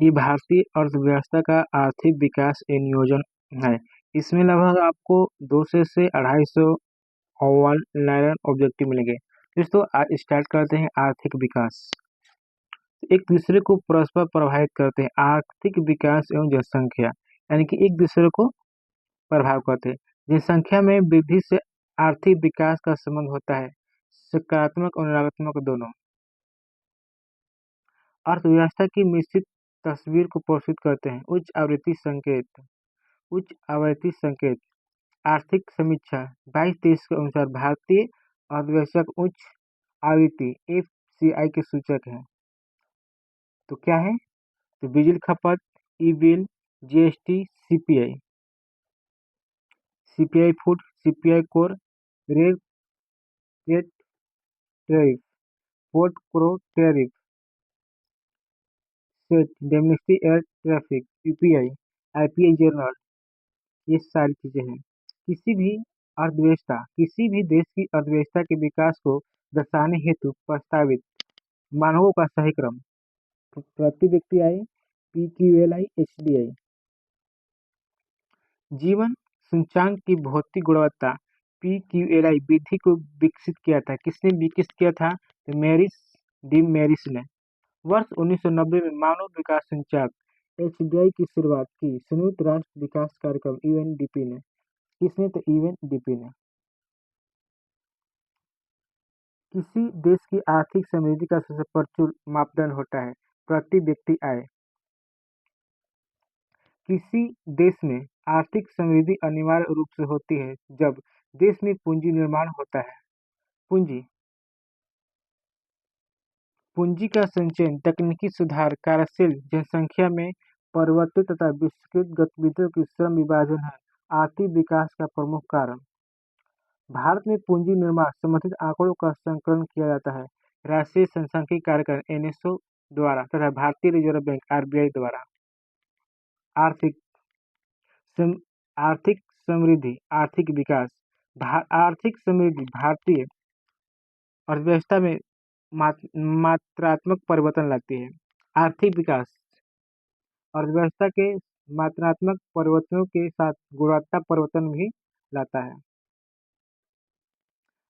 ये भारतीय अर्थव्यवस्था का आर्थिक विकास नियोजन है। इसमें लगभग आपको 200 से 250 ओवरऑल ऑब्जेक्टिव मिलेंगे। दोस्तों स्टार्ट करते हैं आर्थिक विकास। एक दूसरे को परस्पर प्रभावित करते हैं। आर्थिक विकास एवं जनसंख्या यानी कि एक दूसरे को प्रभाव करते हैं। जनसंख्या में वृद्धि से आर्थिक विकास का संबंध होता है, सकारात्मक और नकारात्मक दोनों। अर्थव्यवस्था की मिश्रित तस्वीर को प्रस्तुत करते हैं। उच्च आवृत्ति संकेत आर्थिक समीक्षा 22-23 के अनुसार भारतीय अर्थव्यवस्था का उच्च आवृत्ति FCI के सूचक है। तो क्या है? तो बिजली खपत, E bill, GST, CPI food, CPI core, rate tariff, port क्रो tariff, set domestic air traffic, UPI, IPI journal, ये सारी चीजें हैं। किसी भी देश की अर्थव्यवस्था के विकास को दर्शाने हेतु प्रस्तावित मानकों का सही क्रम। प्रति व्यक्ति आय, PQLI, HDI। जीवन सूचकांक की भौतिक गुणवत्ता PQLI विधि को विकसित किया था। किसने विकसित किया था? तो मेरिस ने। वर्ष 1990 में मानव विकास सूचकांक HDI की शुरुआत की संयुक्त राष्ट्र विकास कार्यक्रम UNDP ने। किसने? तो UNDP ने। किसी देश की आर्थिक समृद्धि का सबसे प्रचुर मापदंड होता है प्रति व्यक्ति आय। किसी देश में आर्थिक समृद्धि अनिवार्य रूप से होती है जब देश में पूंजी निर्माण होता है। पूंजी का संचयन, तकनीकी सुधार, कार्यशील जनसंख्या में परिवर्तन तथा विस्तृत गतिविधियों की श्रम विभाजन है आर्थिक विकास का प्रमुख कारण। भारत में पूंजी निर्माण संबंधित आंकड़ों का संकलन किया जाता है राष्ट्रीय जनसांख्यिकी कार्यक्रम NSO द्वारा तथा भारतीय रिजर्व बैंक RBI द्वारा। आर्थिक समृद्धि, आर्थिक विकास। आर्थिक समृद्धि भारतीय अर्थव्यवस्था में मात्रात्मक परिवर्तन लाती है। आर्थिक विकास अर्थव्यवस्था के मात्रात्मक परिवर्तनों के साथ गुणवत्ता परिवर्तन भी लाता है।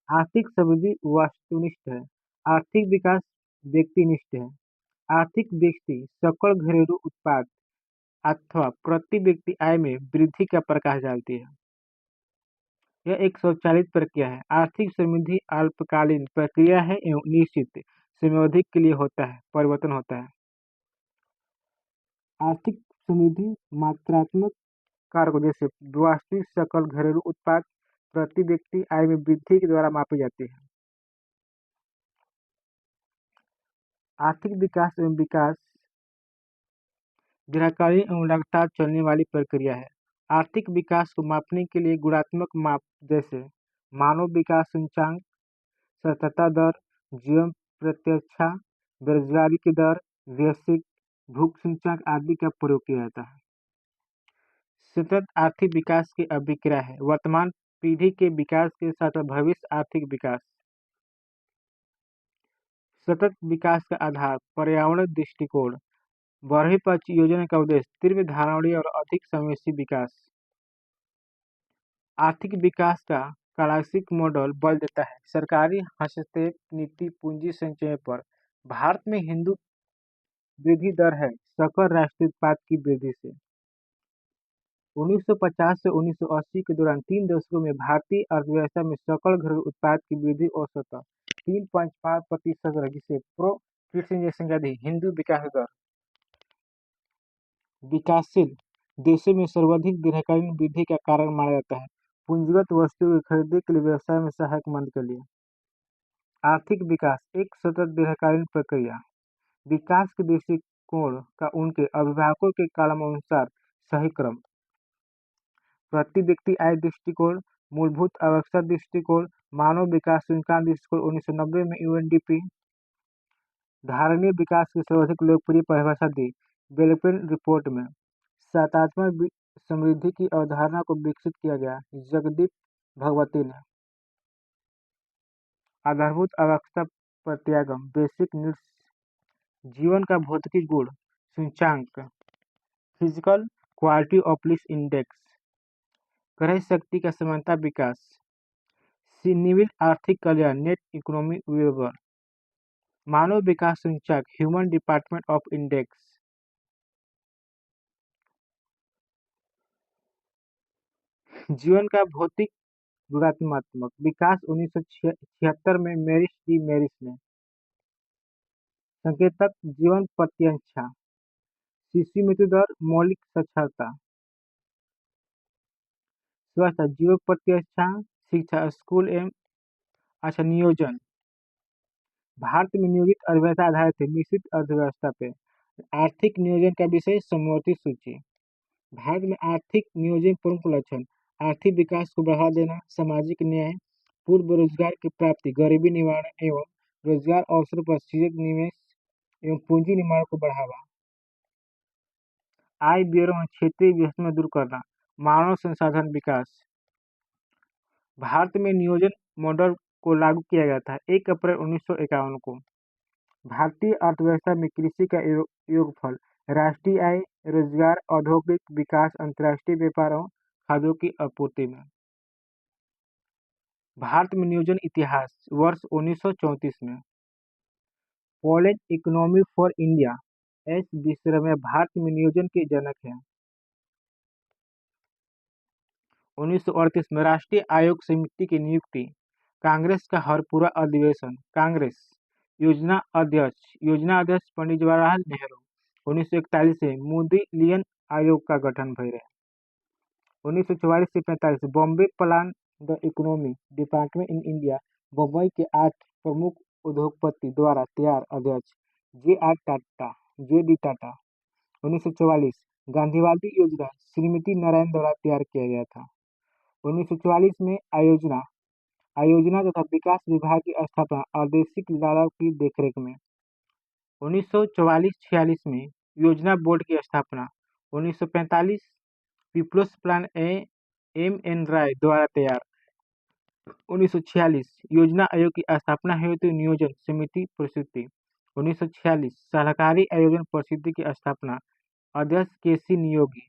आर्थिक समृद्धि वस्तुनिष्ठ है, आर्थिक विकास व्यक्तिनिष्ठ है। आर्थिक व्यक्ति सकल घरेलू उत्पाद अथवा प्रति व्यक्ति आय में वृद्धि का प्रकाश डालती है। यह एक स्वचालित प्रक्रिया है। आर्थिक समृद्धि अल्पकालीन प्रक्रिया है एवं निश्चित समयावधि के लिए परिवर्तन होता है। आर्थिक समृद्धि मात्रात्मक कारकों जैसे वास्तविक सकल घरेलू उत्पाद प्रति व्यक्ति आय में वृद्धि के द्वारा मापी जाती है। आर्थिक विकास एवं विकास दीर्घकालीन एवं लगातार चलने वाली प्रक्रिया है। आर्थिक विकास को मापने के लिए गुणात्मक माप जैसे मानव विकास सूचकांक, साक्षरता दर, जीवन प्रत्याशा, बेरोजगारी की दर, वैश्विक भूख सूचकांक आदि का प्रयोग किया जाता है। सतत आर्थिक विकास की अभिक्रिया है वर्तमान पीढ़ी के विकास के साथ भविष्य आर्थिक विकास। सतत विकास का आधार पर्यावरण दृष्टिकोण, 12वीं पंच योजना का उद्देश्य तीव्र धारणीय और अधिक समावेशी विकास। आर्थिक विकास का क्लासिक मॉडल बल देता है सरकारी हस्तक्षेप नीति पूंजी संचय पर। भारत में हिंदू वृद्धि दर है सकल राष्ट्रीय उत्पाद की वृद्धि से। 1950 से 1980 के दौरान 3 दशकों में भारतीय अर्थव्यवस्था में सकल घरेलू उत्पाद की वृद्धि औसतन 3.5% रही, जिसे फिर से जनसंख्या दी हिंदू विकास दर। विकासशील देशों में सर्वाधिक दीर्घकालीन वृद्धि का कारण माना जाता है पूंजीगत वस्तुओं की खरीदी के लिए व्यवसाय में सहायक मंद के लिए। आर्थिक विकास एक सतत दीर्घकालीन प्रक्रिया। विकास के दृष्टिकोण का उनके अभिभावकों के कालानुसार सही क्रम। प्रति व्यक्ति आय दृष्टिकोण, मूलभूत आवश्यकता दृष्टिकोण, मानव विकास सूचकांक दृष्टिकोण 1990 में UNDP। धारणीय विकास की सर्वाधिक लोकप्रिय परिभाषा दी डेवलपमेंट रिपोर्ट में। सातात्मक समृद्धि की अवधारणा को विकसित किया गया जगदीप भगवती ने। आधारभूत आवश्यकता प्रत्यागम बेसिक नीड्स जीवन का भौतिक गुण सूचकांक physical quality of list index, क्रय शक्ति का समानता विकास, निविल आर्थिक कल्याण नेट इकोनॉमी वेबर, मानव विकास सूचकांक ह्यूमन डिपार्टमेंट ऑफ इंडेक्स, जीवन का भौतिक गुणात्मक विकास 1976 में मैरिस डी मैरिस ने, संकेतक जीवन प्रत्याशा, शिशु मृत्यु दर मौलिक साक्षरता, स्वास्थ्य जीवन प्रत्याशा शिक्षा स्कूल एवं अच्छा नियोजन, भारत में नियोजित अर्थव्यवस्था आधारित है मिश्रित अर्थव्यवस्था पे, आर्थिक नियोजन का विषय समवर्ती सूची, भारत में आर्थिक नियोजन प्रमुख लक्षण आर्थिक विकास को बढ़ावा देना, सामाजिक न्याय, पूर्व बेरोजगार की प्राप्ति, गरीबी निवारण एवं रोजगार अवसरों पर सृजित निवेश एवं पूंजी निर्माण को बढ़ावा, आय व्ययों और क्षेत्रीय विषम दूर करना, मानव संसाधन विकास, भारत में नियोजन मॉडल को लागू किया गया था 1 अप्रैल 1951 को, भारतीय अर्थव्यवस्था में कृषि का योगफल राष्ट्रीय आय, रोजगार, औद्योगिक विकास, अंतर्राष्ट्रीय व्यापार और खाद्यों की आपूर्ति में, भारत में नियोजन इतिहास वर्ष 1934 में, Poland economy for India S Vishwakarma Bharat में नियोजन के जनक हैं, 1938 में राष्ट्रीय आयोग समिति की नियुक्ति, कांग्रेस का हरपुरा अधिवेशन, कांग्रेस योजना अध्यक्ष पंडित जवाहरलाल नेहरू, 1941 से मोदी लियन आयोग का गठन भय रहे, 1944 से 45 Bombay plan the economy department in India, Bombay के 8 प्रमुख उद्योगपति द्वारा तैयार अध्यक्ष जे डी टाटा, 1944 गांधीवादी योजना श्रीमती नारायण द्वारा तैयार किया गया था, 1944 में आयोजना तथा विकास विभाग की स्थापना आदेशिक लाला की देखरेख में, 1944-46 में योजना बोर्ड की स्थापना, 1945 पीपल्स प्लान एम एन राय द्वारा तैयार, 1946 योजना आयोग की स्थापना हेतु नियोजन समिति प्रस्तुति, 1946 सहकारी आयोजन परिषद की स्थापना, अध्यक्ष के सी नियोगी,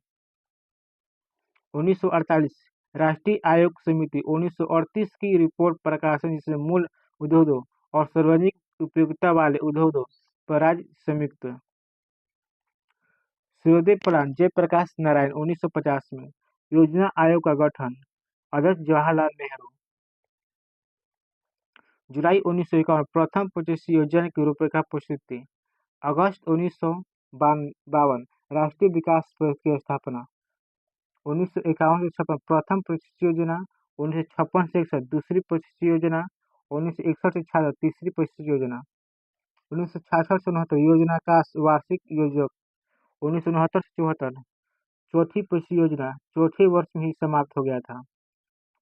1948 राष्ट्रीय आयोग समिति, 1938 की रिपोर्ट प्रकाशन जिसमें मूल उद्योगों और सार्वजनिक उपयोगिता वाले उद्योगों पर राज्य संयुक्त, सूर्योदय प्लान जयप्रकाश नारायण 1950 में, योजना आयोग का गठन अध्यक्ष जवाहरलाल नेहरू, जुलाई 1951 प्रथम पंचवर्षीय योजना की रूपरेखा प्रस्तुति, अगस्त 1952 राष्ट्रीय विकास परिषद की स्थापना, 1951 से 56 प्रथम पंचवर्षीय योजना, 1956 से 61 दूसरी पंचवर्षीय योजना, 1961 से 66 तीसरी पंचवर्षीय योजना, 1966 से 69 योजना का वार्षिक योजक, 1969 से 74 चौथी पंचवर्षीय योजना चौथे वर्ष में ही समाप्त हो गया था,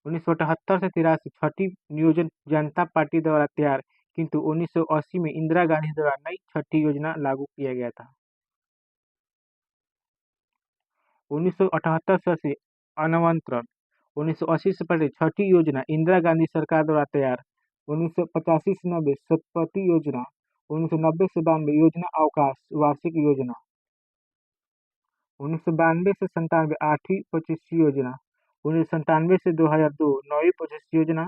1978 से 83 छठी नियोजन जनता पार्टी द्वारा तैयार किंतु 1980 में इंदिरा गांधी द्वारा नई छठी योजना लागू किया गया था, 1978 से अनवंतरण, 1980 से पहले छठी योजना इंदिरा गांधी सरकार द्वारा तैयार, 1985 से 90 शतपथी योजना, 1990 से 92 योजना अवकाश वार्षिक योजना, 1992 से 97 आठवीं पच्चीसी योजना, 1997 से 2002 नौवीं पच्चीसी योजना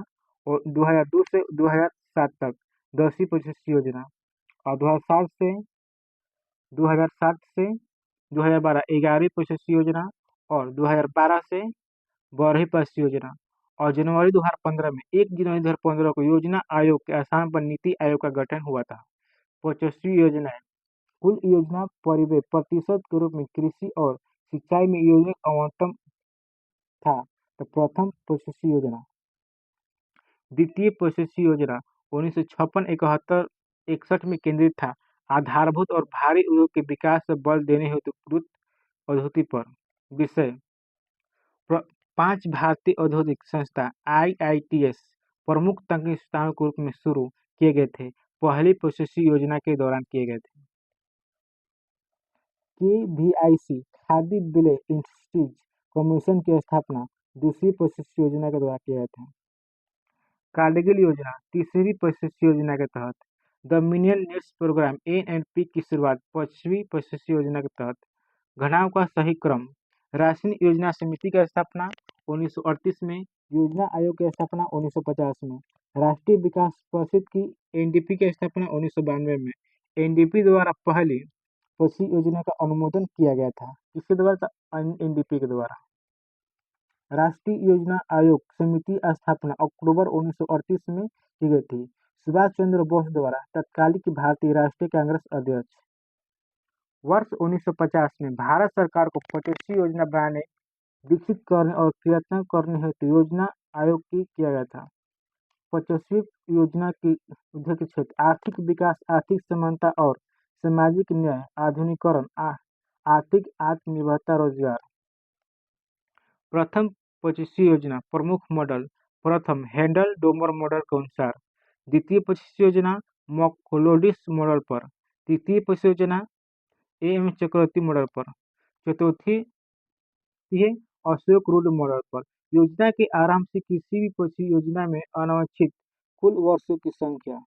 और 2002 से 2007 तक 10वीं पच्चीसी योजना और 2007 से 2012 11वीं पच्चीसी योजना और 2012 से 12वीं पच्चीसी योजना और जनवरी 2015 में 1 जनवरी 2015 को योजना आयोग के स्थान पर नीति आयोग का गठन हुआ था। पच्चीसवीं योजना कुल योजना परिव्यय प्रतिशत के रूप में कृषि और सिंचाई में योजना आवंटन था। तो प्रथम पच्चीसी योजना, द्वितीय पच्चीसी योजना 1956-71 61 में केंद्रित था आधारभूत और भारी उद्योग के विकास पर बल देने हेतु कृत औद्योगिक पर विषय 5 भारतीय औद्योगिक संस्था IITs प्रमुख तकनीकी संस्थानों के रूप में शुरू किए गए थे, पहली पच्चीसी योजना के दौरान किए गए थे। KVIC खादी विलय इंडस्ट्रीज कमीशन की स्थापना दूसरी पच्चीसी योजना के द्वारा किया गया था। कारगिल योजना तीसरी पच्चीसी योजना के तहत the minimum needs programme (ANP) की शुरुआत 5वीं पंचवर्षीय योजना के तहत। घटनाओं का सही क्रम। राष्ट्रीय योजना समिति की स्थापना 1938 में, योजना आयोग की स्थापना 1950 में, राष्ट्रीय विकास परिषद की (NDP) की स्थापना 1992 में। NDP द्वारा पहली पंचवर्षीय योजना का अनुमोदन किया गया था। किसके द्वारा था? NDP के द्वारा। राष्ट्रीय योजना आयोग समिति स्थापना अक्टूबर 1938 में की गई थी। सुभाष चंद्र बोस द्वारा तत्कालीन भारतीय राष्ट्रीय कांग्रेस अध्यक्ष। वर्ष 1950 में भारत सरकार को पंचवर्षीय योजना बनाने, विकसित करने और क्रियान्वित करने हेतु योजना आयोग की किया गया था। 25वीं योजना की उद्देश्य क्षेत्र आर्थिक विकास, आर्थिक समानता और सामाजिक न्याय, आधुनिकीकरण, आर्थिक आत्मनिर्भरता, रोजगार। प्रथम पंचवर्षीय योजना प्रमुख मॉडल। प्रथम हैंडल डोमर मॉडल के अनुसार। द्वितीय पंचवर्षीय योजना मैकलोडिस मॉडल पर। तृतीय पंचवर्षीय योजना AM चक्रवर्ती मॉडल पर। चतुर्थी अशोक रूड मॉडल पर। योजना के आरंभ से किसी भी पंचवर्षीय योजना में अनारक्षित कुल वर्षों की संख्या।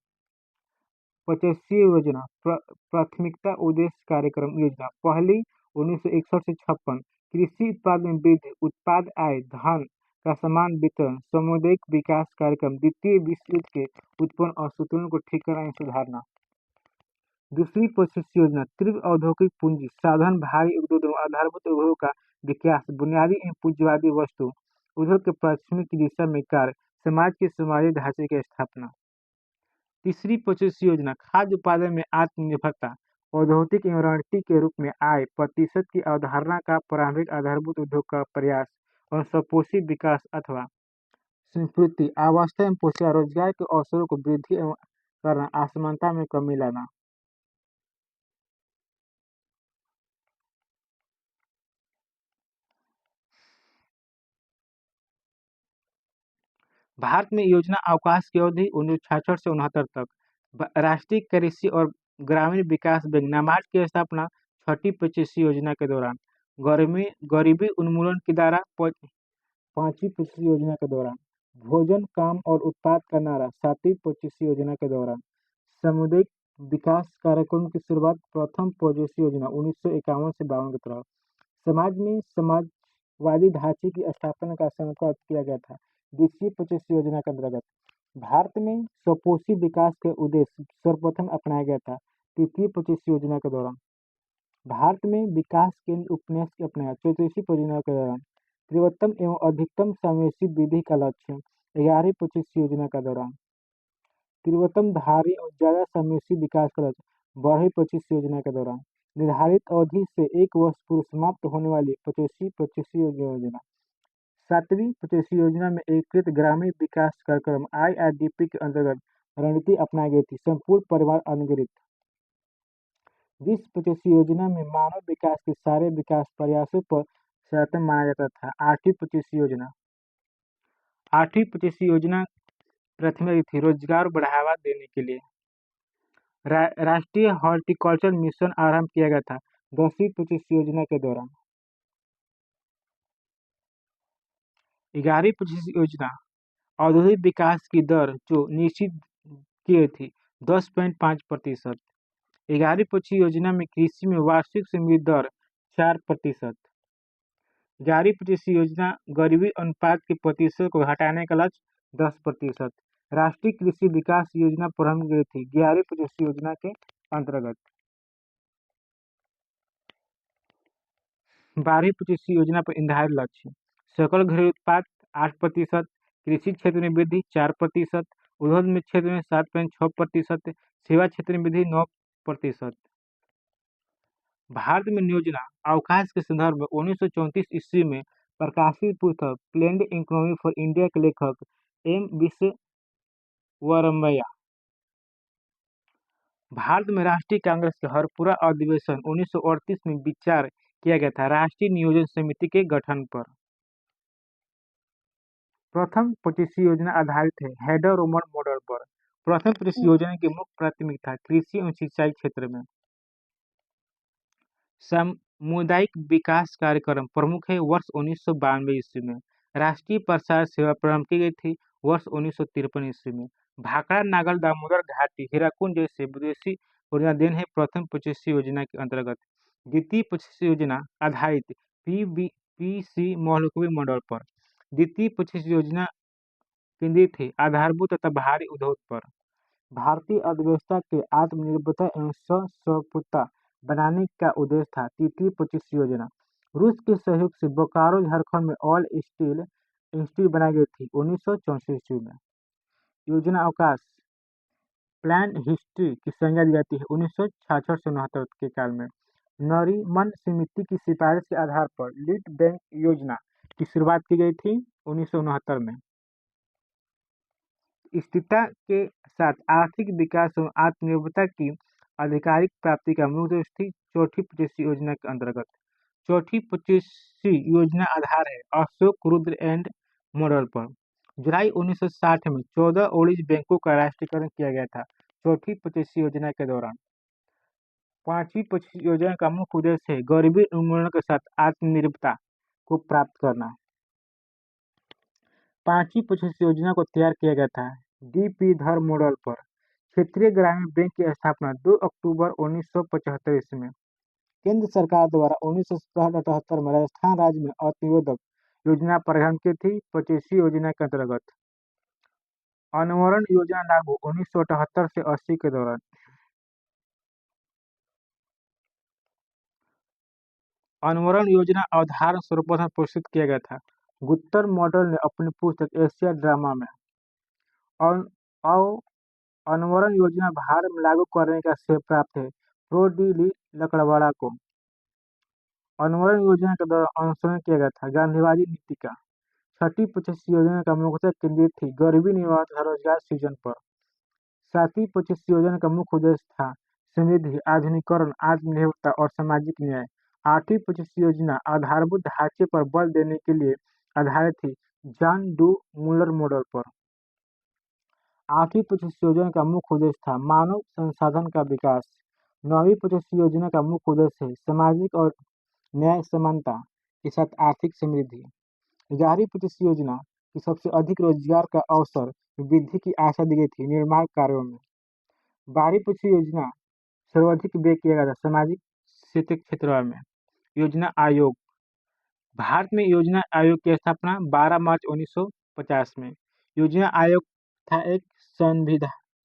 पंचवर्षीय योजना प्राथमिकता उद्देश्य कार्यक्रम योजना पहली 1961 से 56। कृषि उत्पाद में वृद्धि, उत्पाद आय, धन का समान वितरण, सामुदायिक विकास कार्यक्रम, द्वितीय विश्व युद्ध के उत्पन्न असंतुलन को ठीक करना, सुधारना। दूसरी पंचवर्षीय योजना तीव्र औद्योगिक पूंजी, साधन, भारी उद्योग एवं आधारभूत उद्योग का विकास, बुनियादी एवं पूंजीवादी वस्तु उद्योग के प्राथमिक की दिशा में कार्य, समाज के समाजी ढांचे की स्थापना। तीसरी पंचवर्षीय योजना खाद्य उत्पादन में आत्मनिर्भरता, औद्योगिक एवं रणनीति के रूप में आय प्रतिशत की अवधारणा का प्रारंभिक आधारभूत उद्योग का प्रयास और संपोषित विकास अथवा संस्कृति, अवस्था एवं पोषण, रोजगार के अवसरों को वृद्धि एवं करना, असमानता में कमी लाना। भारत में योजना अवकाश की अवधि 1966 से 69 तक। राष्ट्रीय कृषि और ग्रामीण विकास बैंक नाबार्ड की स्थापना छठी पंचवर्षीय योजना के दौरान। गरीबी उन्मूलन की धारा पांचवी पंचवर्षीय योजना के दौरान। भोजन, काम और उत्पाद का नारा 7वीं पंचवर्षीय योजना के दौरान। सामुदायिक विकास कार्यक्रम की शुरुआत प्रथम पंचवर्षीय योजना 1951 से 52 के तहत। समाज में समाजवादी ढांचे की स्थापना का संकल्प किया गया था। द्वितीय पंचवर्षीय योजना के अंतर्गत भारत में संपोषी विकास के उद्देश्य सर्वप्रथम अपनाया गया था। तृतीय पंचवर्षीय योजना के दौरान भारत में विकास केंद्र उपन्यास अपनाया। चौथी परियोजना के दौरान तीव्रतम एवं अधिकतम समावेशी वृद्धि का लक्ष्य। 11वीं पंचवर्षीय योजना के दौरान तीव्रतम धारी और ज्यादा समावेशी विकास का लक्ष्य। 12वीं पंचवर्षीय योजना के दौरान निर्धारित अवधि से एक वर्ष पूर्व समाप्त होने वाली 25वीं पंचवर्षीय योजना। 7वीं पंचवर्षीय योजना में एकीकृत ग्रामीण विकास कार्यक्रम IRDP के अंतर्गत रणनीति अपनाई गई थी, संपूर्ण परिवार अनुगृहित। 20 पंचवर्षीय योजना में मानव विकास के सारे विकास प्रयासों पर सर्वोत्तम माना जाता था। 8वीं पंचवर्षीय योजना 8वीं पंचवर्षीय योजना प्राथमिक थी रोजगार बढ़ावा देने के लिए। राष्ट्रीय हॉर्टिकल्चर मिशन आरंभ किया गया था 10वीं पंचवर्षीय योजना के दौरान। 11वीं पंचवर्षीय योजना औद्योगिक विकास की दर जो निश्चित की थी 10.5%। 11वीं पंचवर्षीय योजना में कृषि में वार्षिक समृद्धि दर 4%। 11वीं पंचवर्षीय योजना गरीबी अनुपात के प्रतिशत को घटाने का लक्ष्य 10%। राष्ट्रीय कृषि विकास योजना प्रारंभ की गई थी 11वीं पंचवर्षीय योजना के अंतर्गत। 12वीं पंचवर्षीय योजना पर निर्धारित लक्ष्य सकल घरेलू उत्पाद 8%, कृषि क्षेत्र में वृद्धि 4%, उद्योग में क्षेत्र में 7.6%, सेवा क्षेत्र में वृद्धि 9%। भारत में योजना अवकाश के संदर्भ में 1934 ईस्वी में प्रकाशित पुस्तक प्लेन्ड इकोनॉमी फॉर इंडिया के लेखक M विश्वेश्वरैया। भारत में राष्ट्रीय कांग्रेस के हरपुरा अधिवेशन 1938 में विचार किया गया था राष्ट्रीय नियोजन समिति के गठन पर। प्रथम पंचवर्षीय योजना आधारित है हैडर रोमन मॉडल पर। प्रथम पंचवर्षीय योजना की मुख्य प्राथमिकता कृषि एवं सिंचाई क्षेत्र में। सामुदायिक विकास कार्यक्रम प्रमुख है वर्ष 1992 ईस्वी में। राष्ट्रीय प्रसार सेवा प्रारंभ की गई थी वर्ष 1953 ईस्वी में। भाखड़ा नागल दामोदर घाटी हीराकुंड जैसे विदेशी परियोजना देन है प्रथम 25 योजना के अंतर्गत। द्वितीय 25 योजना आधारित पीसी मौलवी मॉडल पर। द्वितीय 25 योजना केंद्रित है आधारभूत तथा भारी उद्योग पर। भारतीय अर्थव्यवस्था के आत्मनिर्भरता एवं स्वसंपूर्णता बनाने का उद्देश्य था। तृतीय 25 योजना रूस के सहयोग से बोकारो झारखंड में ऑल स्टील इंस्टीट्यूट बनाई गई थी 1964 में। योजना अवकाश प्लान हिस्ट्री की संज्ञा दी जाती है 1966 से 69 के काल में। नरीमन समिति की सिफारिश के आधार पर लीड बैंक योजना की शुरुआत की गई थी 1969 में। स्थिरता के साथ आर्थिक विकास एवं आत्मनिर्भरता की आधिकारिक प्राप्ति का मुख्य उद्देश्य थी चौथी 25 योजना के अंतर्गत। चौथी 25 योजना आधार है अशोक रुद्र एंड मॉडल पर। जुलाई 1960 में 14 वाणिज्य बैंकों का राष्ट्रीयकरण किया गया था चौथी 25 योजना के दौरान। पांचवी 25 योजना का मुख्य उद्देश्य है गरीबी उन्मूलन के साथ आत्मनिर्भरता को प्राप्त करना। पांचवी 25 योजना को तैयार किया गया था डीपी धर मॉडल पर। क्षेत्रीय ग्रामीण बैंक की स्थापना 2 अक्टूबर 1975 ईस्वी में। केंद्र सरकार द्वारा 1977 में राजस्थान राज्य में अतियोदक योजना प्रारंभ की थी 25वीं योजना के अंतर्गत। अनवरण योजना लागू 1978 से 80 के दौरान। अनवरण योजना अवधारण सर्वप्रथम प्रस्तुत किया गया था गुत्तर मॉडल ने अपनी पुस्तक एशिया ड्रामा में। अनवरण योजना भारत में लागू करने का श्रेय प्राप्त है प्रो डी ली लकड़वाड़ा को। अनवरण योजना के दौरान अनुसरण किया गया था गांधीवादी नीति का। छठी 25 योजना का मुख्यतः केंद्रित थी गरीबी निवारण तथा रोजगार सृजन पर। सातवीं 25 योजना का मुख्य उद्देश्य था समृद्धि, आधुनिकीकरण, आत्मनिर्भरता और सामाजिक न्याय। आठवीं 25 योजना आधारभूत ढांचे पर बल देने के लिए आधारित थी जॉन डू मुलर मॉडल पर। आठवीं 25 योजना का मुख्य उद्देश्य था मानव संसाधन का विकास। नौवीं 25 योजना का मुख्य उद्देश्य है सामाजिक और न्याय समानता के साथ आर्थिक समृद्धि। 11वीं 25 योजना की सबसे अधिक रोजगार का अवसर वृद्धि की आशा दी गई थी निर्माण कार्यों में। 12वीं 25 योजना सर्वाधिक व्यय किया गया था सामाजिक क्षेत्र में। योजना आयोग भारत में योजना आयोग की स्थापना 12 मार्च 1950 में। योजना आयोग था एक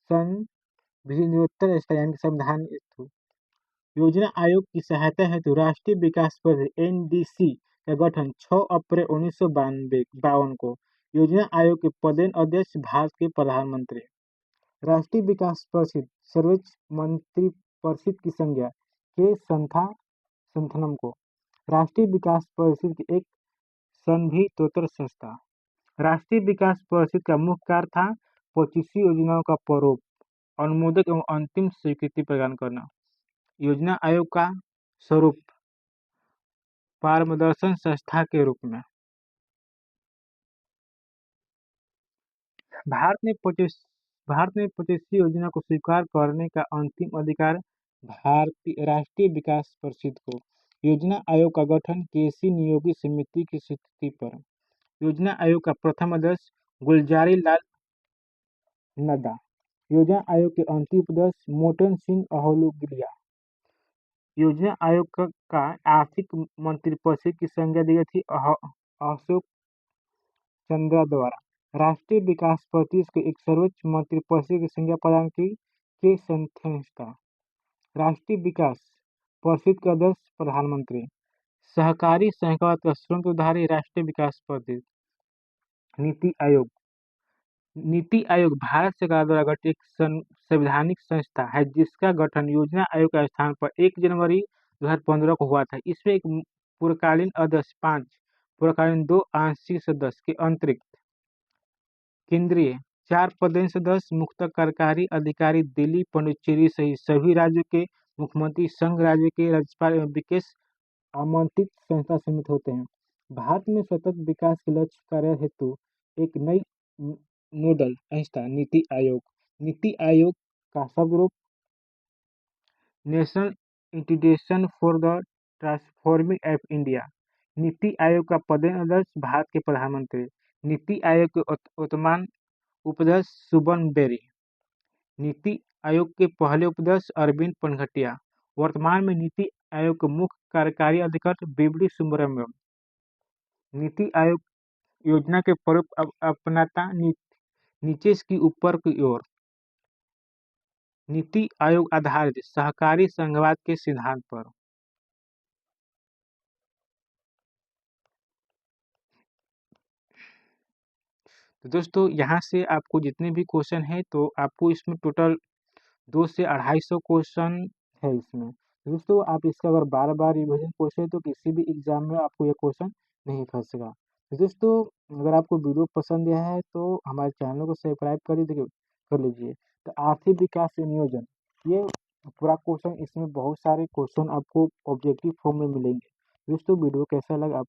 संविधियोत्तर संविधान हेतु। योजना आयोग की सहायता हेतु राष्ट्रीय विकास परिषद एनडीसी का गठन 6 अप्रैल 1952 को। योजना आयोग के पदेन अध्यक्ष भारत के प्रधानमंत्री। राष्ट्रीय विकास परिषद सर्वोच्च मंत्रिपरिषद की संज्ञा के संथनम को। राष्ट्रीय विकास परिषद की एक संविधियोत्तर संस्था। राष्ट्रीय विकास परिषद का मुख्य कार्य था 25 योजनाओं का प्रारूप, अनुमोदन एवं अंतिम स्वीकृति प्रदान करना। योजना आयोग का स्वरूप पारदर्शन संस्था के रूप में। भारत ने 25वीं योजना को स्वीकार करने का अंतिम अधिकार भारतीय राष्ट्रीय विकास परिषद को। योजना आयोग का गठन केसी नियोगी समिति की स्वीकृति पर। योजना आयोग का प्रथम अध्यक्ष गुलजारी लाल नड्डा। योजना आयोग के अंतिम अध्यक्ष मोटेन सिंह आहलूवालिया। योजना आयोग का आर्थिक मंत्रिपरिषद की संज्ञा दी गई थी अशोक चंद्रा द्वारा। राष्ट्रीय विकास परिषद को एक सर्वोच्च मंत्रिपरिषद की संज्ञा प्रदान की के संस्था। राष्ट्रीय विकास परिषद के अध्यक्ष प्रधानमंत्री। सहकारी सहकारिता का सूत्रधारी राष्ट्रीय विकास परिषद। नीति आयोग भारत सरकार द्वारा गठित एक संवैधानिक संस्था है जिसका गठन योजना आयोग के स्थान पर 1 जनवरी 2015 को हुआ था। इसमें एक पूर्णकालीन अध्यक्ष, 5 पूर्णकालीन, 2 आंशिक सदस्य के अतिरिक्त केंद्रीय 4 पदेन सदस्य, मुख्य कार्यकारी अधिकारी दिल्ली, पुडुचेरी सहित सभी राज्यों के मुख्यमंत्री, संघ राज्य के राज्यपाल एवं विशेष आमंत्रित संस्था सम्मिलित होते हैं। भारत में सतत विकास के लक्ष्य कार्य हेतु एक नई नोडल संस्था नीति आयोग। नीति आयोग का शब्द रूप national institution for the transforming of India. NITI Aayog का पदेन अध्यक्ष भारत के प्रधानमंत्री। नीति आयोग के वर्तमान उपाध्यक्ष सुबन बेरी। नीति आयोग के पहले उपाध्यक्ष अरविंद पनघटिया। वर्तमान में नीति आयोग के मुख्य कार्यकारी अधिकारी बीबडी सुब्रमण्यम। नीति आयोग योजना के प्रमुख अपनाता नीचे की ऊपर की ओर। नीति आयोग आधारित सहकारी संघवाद के सिद्धांत पर। तो दोस्तों यहाँ से आपको जितने भी क्वेश्चन है तो आपको इसमें टोटल 200 से 250 क्वेश्चन है इसमें। दोस्तों आप इसका अगर बार बार रिविजन पूछे तो किसी भी एग्जाम में आपको ये क्वेश्चन नहीं फंसेगा। तो दोस्तों अगर आपको वीडियो पसंद आया है तो हमारे चैनल को सब्सक्राइब कर लीजिए। तो आर्थिक विकास संयोजन ये पूरा क्वेश्चन, इसमें बहुत सारे क्वेश्चन आपको ऑब्जेक्टिव फॉर्म में मिलेंगे। दोस्तों वीडियो कैसा लगा